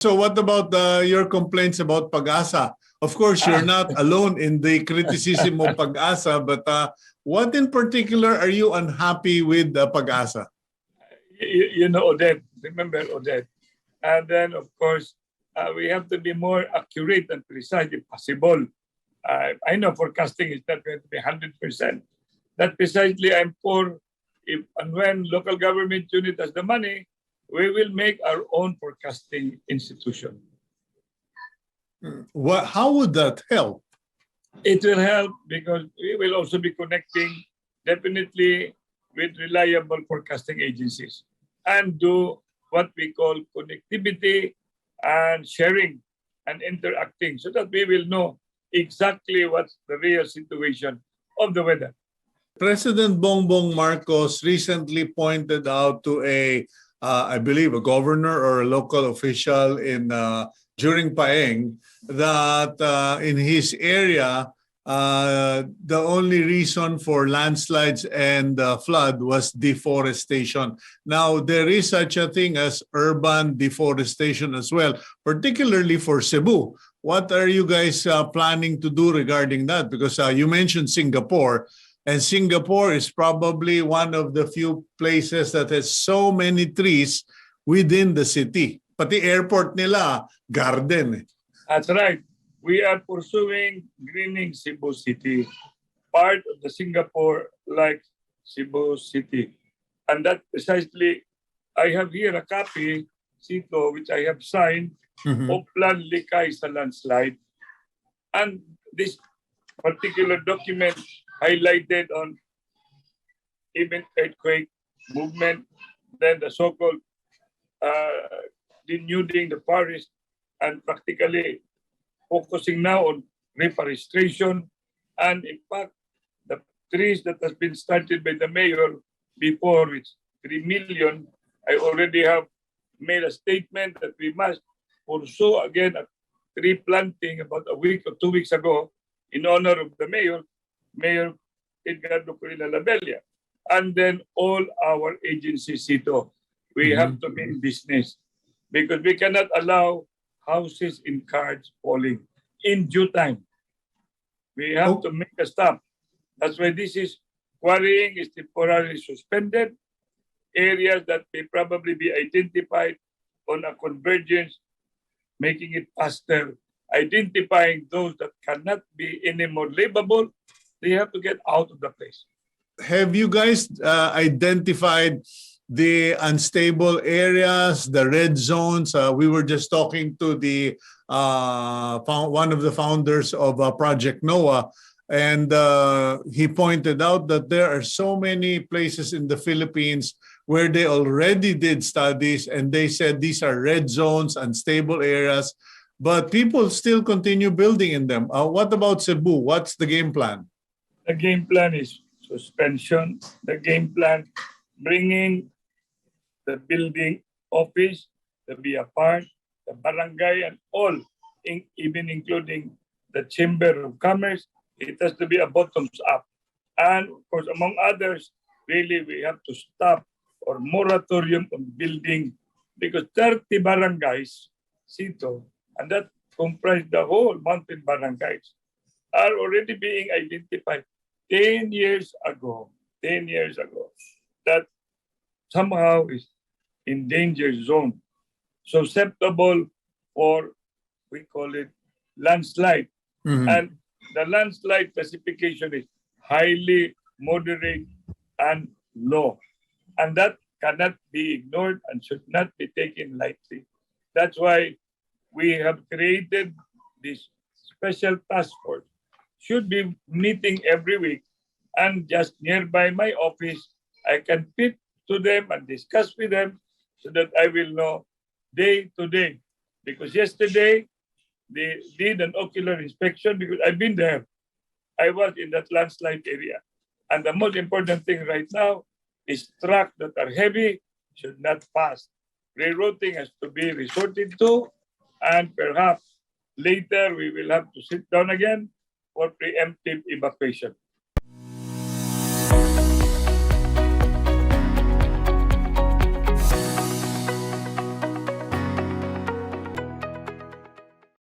So what about your complaints about Pag-asa? Of course, you're not alone in the criticism of Pag-asa, but what in particular are you unhappy with Pag-asa? You know Odette, remember Odette. And then, of course, we have to be more accurate and precise if possible. I know forecasting is not going to be 100%. That precisely I'm for. If and when local government unit has the money, we will make our own forecasting institution. How would that help? It will help because we will also be connecting definitely with reliable forecasting agencies and do what we call connectivity and sharing and interacting so that we will know exactly what's the real situation of the weather. President Bongbong Marcos recently pointed out to I believe, a governor or a local official during Paeng that in his area, the only reason for landslides and flood was deforestation. Now, there is such a thing as urban deforestation as well, particularly for Cebu. What are you guys planning to do regarding that? Because you mentioned Singapore, and Singapore is probably one of the few places that has so many trees within the city. Pati airport nila, garden. That's right. We are pursuing greening Cebu City, part of the Singapore like Cebu City. And that precisely, I have here a copy, Cito, which I have signed, Oplan Likay Landslide. And this particular document highlighted on even earthquake movement, then the so-called denuding the forest, and practically focusing now on reforestation. And in fact, the trees that has been started by the mayor before, which 3 million, I already have made a statement that we must pursue again a tree planting about a week or 2 weeks ago in honor of the mayor, Mayor Edgardo Corina Labella. And then all our agencies, Cito, we have to be in business because we cannot allow houses in cards falling in due time. We have to make a stop. That's why this is quarrying is temporarily suspended. Areas that may probably be identified on a convergence, making it faster, identifying those that cannot be anymore livable, they have to get out of the place. Have you guys identified the unstable areas, the red zones? We were just talking to the one of the founders of Project NOAA, and he pointed out that there are so many places in the Philippines where they already did studies, and they said these are red zones, unstable areas, but people still continue building in them. What about Cebu? What's the game plan? The game plan is suspension. The game plan, bringing the building office, the BIA park, the barangay, and all, even including the Chamber of Commerce. It has to be a bottoms up. And of course, among others, really we have to stop or moratorium on building because 30 barangays, Cito, and that comprise the whole mountain barangays, are already being identified 10 years ago, that somehow is in danger zone, susceptible for, we call it landslide. And the landslide classification is highly moderate and low. And that cannot be ignored and should not be taken lightly. That's why we have created this special task force. Should be meeting every week, and just nearby my office, I can pitch to them and discuss with them so that I will know day to day. Because yesterday, they did an ocular inspection because I've been there. I was in that landslide area. And the most important thing right now is trucks that are heavy should not pass. Rerouting has to be resorted to, and perhaps later we will have to sit down again for preemptive evacuation.